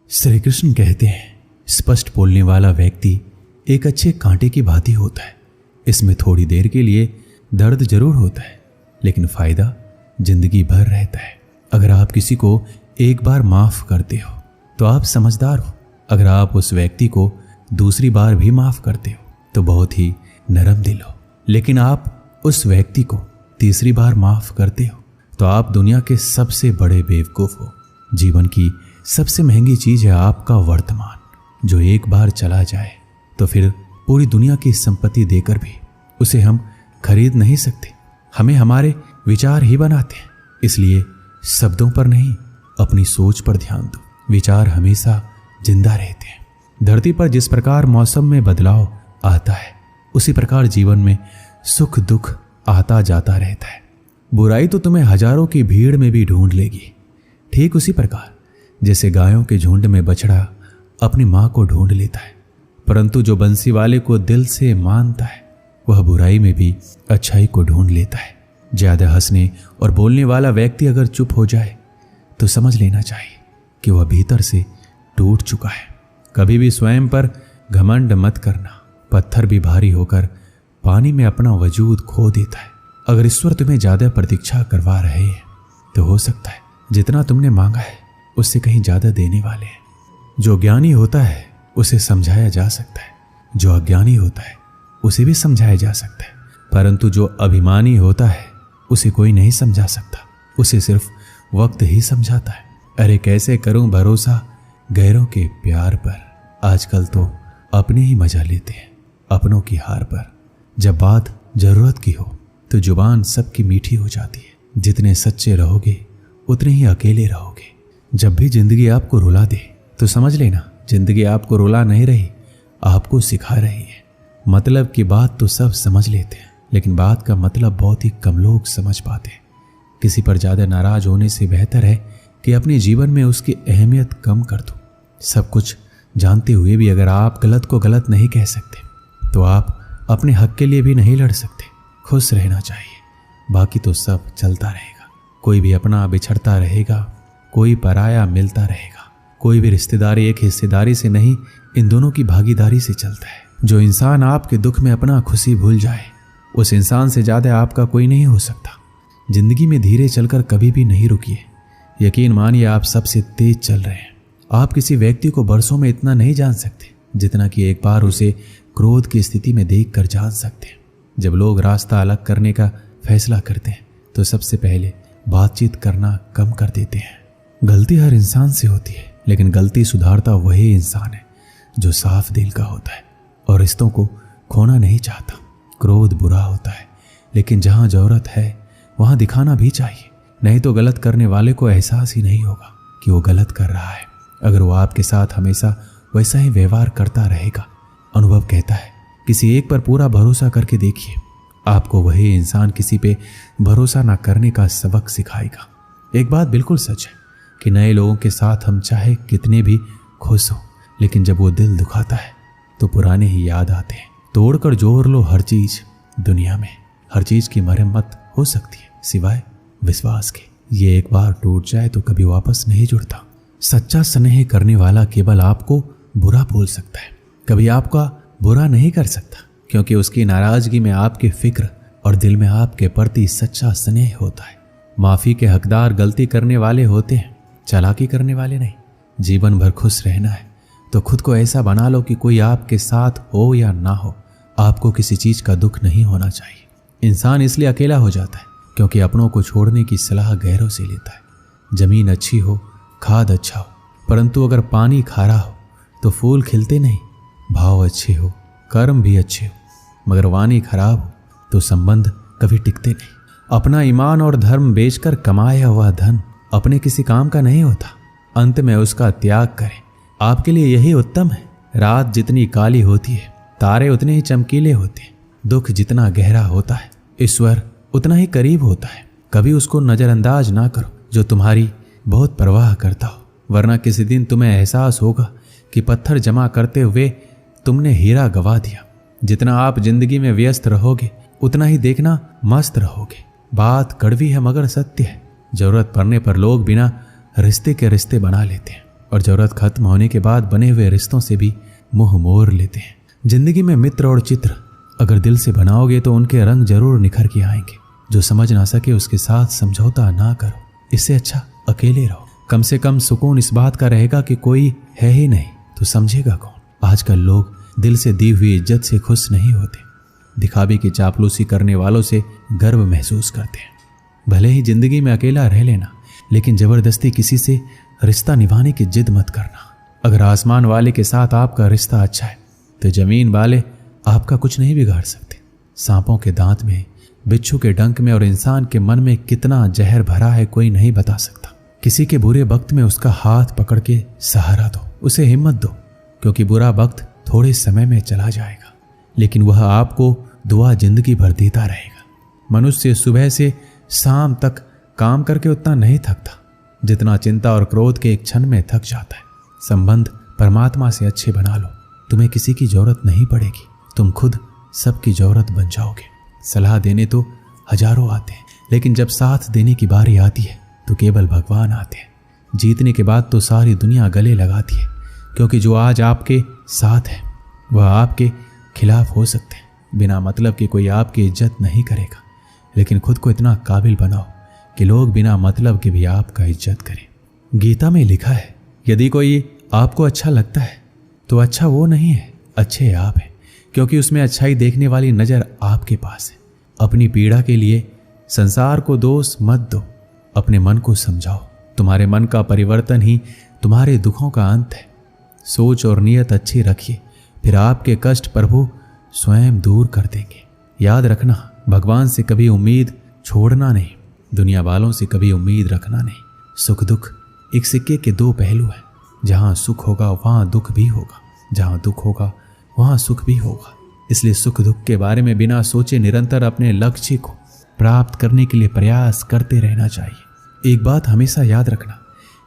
श्री कृष्ण कहते हैं, स्पष्ट बोलने वाला व्यक्ति एक अच्छे कांटे की भांति होता है। इसमें थोड़ी देर के लिए दर्द जरूर होता है, लेकिन फायदा जिंदगी भर रहता है। अगर आप किसी को एक बार माफ करते हो तो आप समझदार हो। अगर आप उस व्यक्ति को दूसरी बार भी माफ करते हो तो बहुत ही नरम दिल हो। लेकिन आप उस व्यक्ति को तीसरी बार माफ करते हो तो आप दुनिया के सबसे बड़े बेवकूफ हो। जीवन की सबसे महंगी चीज है आपका वर्तमान, जो एक बार चला जाए तो फिर पूरी दुनिया की संपत्ति देकर भी उसे हम खरीद नहीं सकते। हमें हमारे विचार ही बनाते हैं, इसलिए शब्दों पर नहीं, अपनी सोच पर ध्यान दो। विचार हमेशा जिंदा रहते हैं। धरती पर जिस प्रकार मौसम में बदलाव आता है, उसी प्रकार जीवन में सुख दुख आता जाता रहता है। बुराई तो तुम्हें हजारों की भीड़ में भी ढूंढ लेगी, ठीक उसी प्रकार जैसे गायों के झुंड में बछड़ा अपनी मां को ढूंढ लेता है। परंतु जो बंसी वाले को दिल से मानता है, वह बुराई में भी अच्छाई को ढूंढ लेता है। ज्यादा हंसने और बोलने वाला व्यक्ति अगर चुप हो जाए तो समझ लेना चाहिए कि वह भीतर से टूट चुका है। कभी भी स्वयं पर घमंड मत करना। पत्थर भी भारी होकर पानी में अपना वजूद खो देता है। अगर ईश्वर तुम्हें ज्यादा प्रतीक्षा करवा रहे हैं तो हो सकता है जितना तुमने मांगा है उससे कहीं ज्यादा देने वाले हैं। जो ज्ञानी होता है उसे समझाया जा सकता है, जो अज्ञानी होता है उसे भी समझाया जा सकता है, परंतु जो अभिमानी होता है उसे कोई नहीं समझा सकता, उसे सिर्फ वक्त ही समझाता है। अरे कैसे करूं भरोसा गैरों के प्यार पर, आजकल तो अपने ही मजा लेते हैं अपनों की हार पर। जब बात जरूरत की हो तो जुबान सबकी मीठी हो जाती है। जितने सच्चे रहोगे उतने ही अकेले रहोगे। जब भी जिंदगी आपको रुला दे तो समझ लेना जिंदगी आपको रुला नहीं रही, आपको सिखा रही है। मतलब की बात तो सब समझ लेते हैं, लेकिन बात का मतलब बहुत ही कम लोग समझ पाते हैं। किसी पर ज्यादा नाराज होने से बेहतर है कि अपने जीवन में उसकी अहमियत कम कर दो। सब कुछ जानते हुए भी अगर आप गलत को गलत नहीं कह सकते तो आप अपने हक के लिए भी नहीं लड़ सकते। खुश रहना चाहिए, बाकी तो सब चलता रहेगा। कोई भी अपना बिछड़ता रहेगा, कोई पराया मिलता रहेगा। कोई भी रिश्तेदारी एक हिस्सेदारी से नहीं, इन दोनों की भागीदारी से चलता है। जो इंसान आपके दुख में अपना खुशी भूल जाए, उस इंसान से ज्यादा आपका कोई नहीं हो सकता। जिंदगी में धीरे चलकर कभी भी नहीं रुकिए। यकीन मानिए आप सबसे तेज चल रहे हैं। आप किसी व्यक्ति को बरसों में इतना नहीं जान सकते जितना कि एक बार उसे क्रोध की स्थिति में देख कर जान सकते हैं। जब लोग रास्ता अलग करने का फैसला करते हैं तो सबसे पहले बातचीत करना कम कर देते हैं। गलती हर इंसान से होती है, लेकिन गलती सुधारता वही इंसान है जो साफ दिल का होता है और रिश्तों को खोना नहीं चाहता। क्रोध बुरा होता है, लेकिन जहां जरूरत है वहां दिखाना भी चाहिए, नहीं तो गलत करने वाले को एहसास ही नहीं होगा कि वो गलत कर रहा है। अगर वो आपके साथ हमेशा वैसा ही व्यवहार करता रहेगा, अनुभव कहता है किसी एक पर पूरा भरोसा करके देखिए, आपको वही इंसान किसी पे भरोसा ना करने का सबक सिखाएगा। एक बात बिल्कुल सच है कि नए लोगों के साथ हम चाहे कितने भी खुश हो, लेकिन जब वो दिल दुखाता है तो पुराने ही याद आते हैं। तोड़कर जोड़ लो हर चीज, दुनिया में हर चीज की मरम्मत हो सकती है सिवाय विश्वास के। ये एक बार टूट जाए तो कभी वापस नहीं जुड़ता। सच्चा स्नेह करने वाला केवल आपको बुरा बोल सकता है, कभी आपका बुरा नहीं कर सकता, क्योंकि उसकी नाराजगी में आपकी फिक्र और दिल में आपके प्रति सच्चा स्नेह होता है। माफी के हकदार गलती करने वाले होते हैं, चालाकी करने वाले नहीं। जीवन भर खुश रहना है तो खुद को ऐसा बना लो कि कोई आपके साथ हो या ना हो, आपको किसी चीज का दुख नहीं होना चाहिए। इंसान इसलिए अकेला हो जाता है क्योंकि अपनों को छोड़ने की सलाह गैरों से लेता है। जमीन अच्छी हो, खाद अच्छा हो, परंतु अगर पानी खारा हो तो फूल खिलते नहीं। भाव अच्छे हो, कर्म भी अच्छे हो, मगर वाणी खराब हो तो संबंध कभी टिकते नहीं। अपना ईमान और धर्म बेचकर कमाया हुआ धन अपने किसी काम का नहीं होता, अंत में उसका त्याग करें। आपके लिए यही उत्तम है। रात जितनी काली होती है, तारे उतने ही चमकीले होते हैं। दुख जितना गहरा होता है, ईश्वर उतना ही करीब होता है। कभी उसको नजरअंदाज ना करो जो तुम्हारी बहुत परवाह करता हो, वरना किसी दिन तुम्हें एहसास होगा कि पत्थर जमा करते हुए तुमने हीरा गवा दिया। जितना आप जिंदगी में व्यस्त रहोगे उतना ही देखना मस्त रहोगे। बात कड़वी है मगर सत्य है। जरूरत पड़ने पर लोग बिना रिश्ते के रिश्ते बना लेते हैं। और जरूरत खत्म होने के बाद बने हुए रिश्तों से भी मुंह मोड़ लेते हैं। जिंदगी में मित्र और चित्र अगर दिल से बनाओगे तो उनके रंग जरूर निखर के आएंगे। जो समझ ना सके उसके साथ समझौता ना करो, इससे अच्छा अकेले रहो। कम से कम सुकून इस बात का रहेगा कि कोई है ही नहीं तो समझेगा कौन। आजकल लोग दिल से दी हुई इज्जत से खुश नहीं होते, दिखावे की चापलूसी करने वालों से गर्व महसूस करते हैं। भले ही जिंदगी में अकेला रह लेना, लेकिन जबरदस्ती किसी से रिश्ता निभाने की जिद मत करना। अगर आसमान वाले के साथ आपका रिश्ता अच्छा है तो जमीन वाले आपका कुछ नहीं बिगाड़ सकते। सांपों के दांत में, बिच्छू के डंक में और इंसान के मन में कितना जहर भरा है कोई नहीं बता सकता। किसी के बुरे वक्त में उसका हाथ पकड़ के सहारा दो, उसे हिम्मत दो, क्योंकि बुरा वक्त थोड़े समय में चला जाएगा, लेकिन वह आपको दुआ जिंदगी भर देता रहेगा। मनुष्य सुबह से शाम तक काम करके उतना नहीं थकता जितना चिंता और क्रोध के एक क्षण में थक जाता है। संबंध परमात्मा से अच्छे बना लो, तुम्हें किसी की जरूरत नहीं पड़ेगी, तुम खुद सबकी जरूरत बन जाओगे। सलाह देने तो हजारों आते हैं, लेकिन जब साथ देने की बारी आती है तो केवल भगवान आते हैं। जीतने के बाद तो सारी दुनिया गले लगाती है, क्योंकि जो आज आपके साथ है वह आपके खिलाफ हो सकते हैं। बिना मतलब के कोई आपकी इज्जत नहीं करेगा, लेकिन खुद को इतना काबिल बनाओ कि लोग बिना मतलब के भी आपका इज्जत करें। गीता में लिखा है, यदि कोई आपको अच्छा लगता है तो अच्छा वो नहीं है, अच्छे आप हैं, क्योंकि उसमें अच्छाई देखने वाली नज़र आपके पास है। अपनी पीड़ा के लिए संसार को दोष मत दो, अपने मन को समझाओ। तुम्हारे मन का परिवर्तन ही तुम्हारे दुखों का अंत है। सोच और नियत अच्छी रखिए, फिर आपके कष्ट प्रभु स्वयं दूर कर देंगे। याद रखना, भगवान से कभी उम्मीद छोड़ना नहीं, दुनिया वालों से कभी उम्मीद रखना नहीं। सुख दुख एक सिक्के के दो पहलू हैं। जहाँ सुख होगा वहाँ दुख भी होगा, जहाँ दुख होगा वहाँ सुख भी होगा। इसलिए सुख दुख के बारे में बिना सोचे निरंतर अपने लक्ष्य को प्राप्त करने के लिए प्रयास करते रहना चाहिए। एक बात हमेशा याद रखना,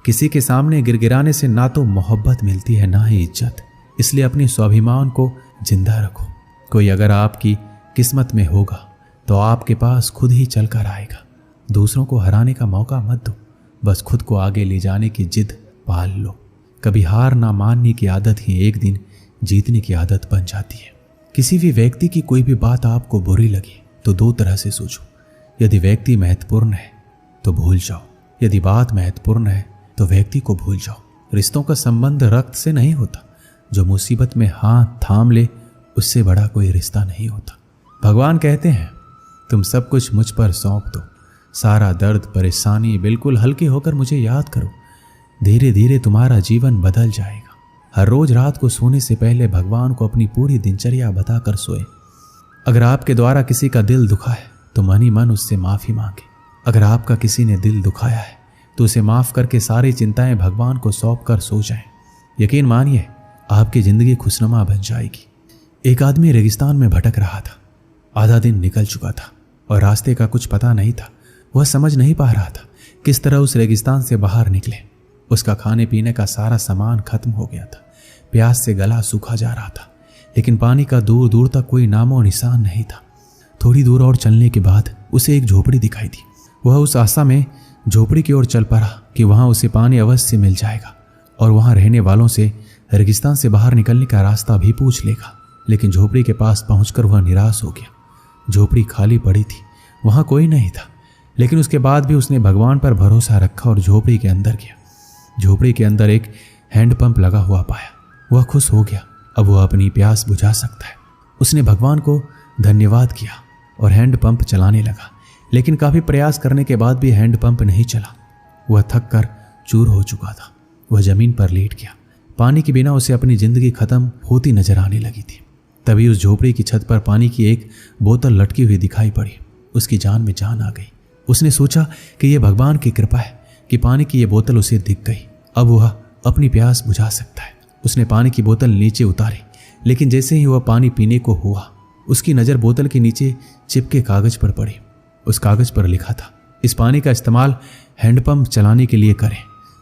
किसी के सामने गिड़गिड़ाने से ना तो मोहब्बत मिलती है ना ही इज्जत। इसलिए अपने स्वाभिमान को जिंदा रखो। कोई अगर आपकी किस्मत में होगा तो आपके पास खुद ही चल कर आएगा। दूसरों को हराने का मौका मत दो, बस खुद को आगे ले जाने की जिद पाल लो। कभी हार ना मानने की आदत ही एक दिन जीतने की आदत बन जाती है। किसी भी व्यक्ति की कोई भी बात आपको बुरी लगी तो दो तरह से सोचो। यदि व्यक्ति महत्वपूर्ण है तो भूल जाओ, यदि बात महत्वपूर्ण है तो व्यक्ति को भूल जाओ। रिश्तों का संबंध रक्त से नहीं होता, जो मुसीबत में हाथ थाम ले उससे बड़ा कोई रिश्ता नहीं होता। भगवान कहते हैं, तुम सब कुछ मुझ पर सौंप दो, सारा दर्द परेशानी बिल्कुल हल्के होकर मुझे याद करो, धीरे धीरे तुम्हारा जीवन बदल जाएगा। हर रोज रात को सोने से पहले भगवान को अपनी पूरी दिनचर्या बताकर सोए। अगर आपके द्वारा किसी का दिल दुखा है तो मन ही मन उससे माफी मांगे। अगर आपका किसी ने दिल दुखाया है तो उसे माफ करके सारी चिंताएं भगवान को सौंप कर सो जाएं। यकीन मानिए, आपकी जिंदगी खुशनुमा बन जाएगी। एक आदमी रेगिस्तान में भटक रहा था। आधा दिन निकल चुका था और रास्ते का कुछ पता नहीं था। वह समझ नहीं पा रहा था किस तरह उस रेगिस्तान से बाहर निकले। उसका खाने पीने का सारा सामान खत्म हो गया था। प्यास से गला सूखा जा रहा था, लेकिन पानी का दूर दूर तक कोई नामो निशान नहीं था। थोड़ी दूर और चलने के बाद उसे एक झोपड़ी दिखाई दी। वह उस आशा में झोपड़ी की ओर चल पड़ा कि वहां उसे पानी अवश्य मिल जाएगा और वहां रहने वालों से रेगिस्तान से बाहर निकलने का रास्ता भी पूछ लेगा। लेकिन झोपड़ी के पास पहुंचकर वह निराश हो गया। झोपड़ी खाली पड़ी थी, वहां कोई नहीं था। लेकिन उसके बाद भी उसने भगवान पर भरोसा रखा और झोपड़ी के अंदर गया। झोपड़ी के अंदर एक हैंडपंप लगा हुआ पाया। वह खुश हो गया, अब वह अपनी प्यास बुझा सकता है। उसने भगवान को धन्यवाद किया और हैंडपंप चलाने लगा। लेकिन काफी प्रयास करने के बाद भी हैंडपंप नहीं चला। वह थक कर चूर हो चुका था। वह जमीन पर लेट गया। पानी के बिना उसे अपनी जिंदगी खत्म होती नजर आने लगी थी। तभी उस झोपड़ी की छत पर पानी की एक बोतल लटकी हुई दिखाई पड़ी। उसकी जान में जान आ गई। उसने सोचा कि यह भगवान की कृपा है कि पानी की यह बोतल उसे दिख गई। अब वह अपनी प्यास बुझा सकता है। उसने पानी की बोतल नीचे उतारी, लेकिन जैसे ही वह पानी पीने को हुआ, उसकी नज़र बोतल के नीचे चिपके कागज पर पड़ी। उस कागज पर लिखा था, इस पानी का इस्तेमाल हैंडपंप चलाने के लिए करें।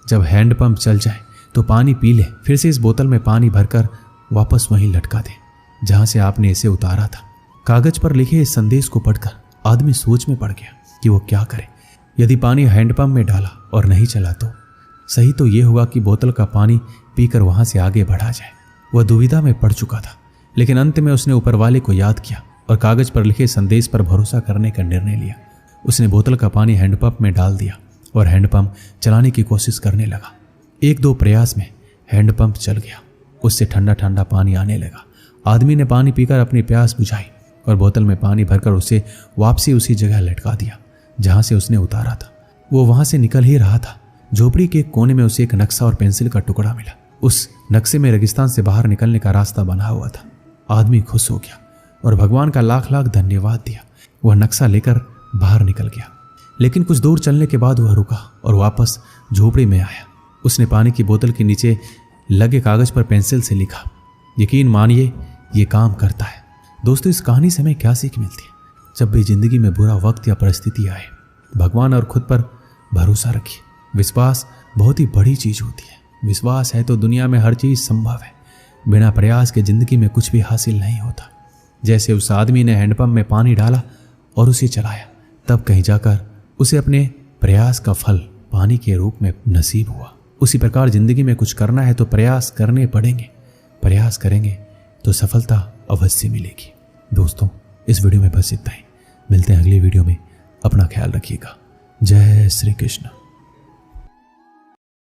जब हैंडपंप चल जाए तो पानी पी ले, फिर से इस बोतल में पानी भरकर वापस वहीं लटका दे जहां से आपने इसे उतारा था। कागज पर लिखे इस संदेश को पढ़कर आदमी सोच में पड़ गया कि वो क्या करे। यदि पानी हैंडपंप में डाला और नहीं चला तो सही तो ये हुआ कि बोतल का पानी पीकर वहां से आगे बढ़ा जाए। वह दुविधा में पड़ चुका था, लेकिन अंत में उसने ऊपर वाले को याद किया और कागज पर लिखे संदेश पर भरोसा करने का निर्णय लिया। उसने बोतल का पानी हैंडपंप में डाल दिया और हैंडपंप चलाने की कोशिश करने लगा। 1-2 प्रयास में हैंडपंप चल गया। उससे ठंडा ठंडा पानी आने लगा। आदमी ने पानी पीकर अपनी प्यास बुझाई और बोतल में पानी भरकर उसे वापसी उसी जगह लटका दिया जहां से उसने उतारा था। वो वहां से निकल ही रहा था, झोपड़ी के कोने में उसे एक नक्शा और पेंसिल का टुकड़ा मिला। उस नक्शे में रेगिस्तान से बाहर निकलने का रास्ता बना हुआ था। आदमी खुश हो गया और भगवान का लाख लाख धन्यवाद दिया। वह नक्शा लेकर बाहर निकल गया, लेकिन कुछ दूर चलने के बाद वह रुका और वापस झोपड़ी में आया। उसने पानी की बोतल के नीचे लगे कागज पर पेंसिल से लिखा, यकीन मानिए ये काम करता है। दोस्तों, इस कहानी से हमें क्या सीख मिलती है? जब भी जिंदगी में बुरा वक्त या परिस्थिति आए, भगवान और खुद पर भरोसा रखिए। विश्वास बहुत ही बड़ी चीज होती है। विश्वास है तो दुनिया में हर चीज संभव है। बिना प्रयास के जिंदगी में कुछ भी हासिल नहीं होता। जैसे उस आदमी ने हैंडपंप में पानी डाला और उसे चलाया, तब कहीं जाकर उसे अपने प्रयास का फल पानी के रूप में नसीब हुआ। उसी प्रकार जिंदगी में कुछ करना है तो प्रयास करने पड़ेंगे। प्रयास करेंगे तो सफलता अवश्य मिलेगी। दोस्तों, इस वीडियो में बस इतना ही। मिलते हैं अगली वीडियो में। अपना ख्याल रखिएगा। जय श्री कृष्ण।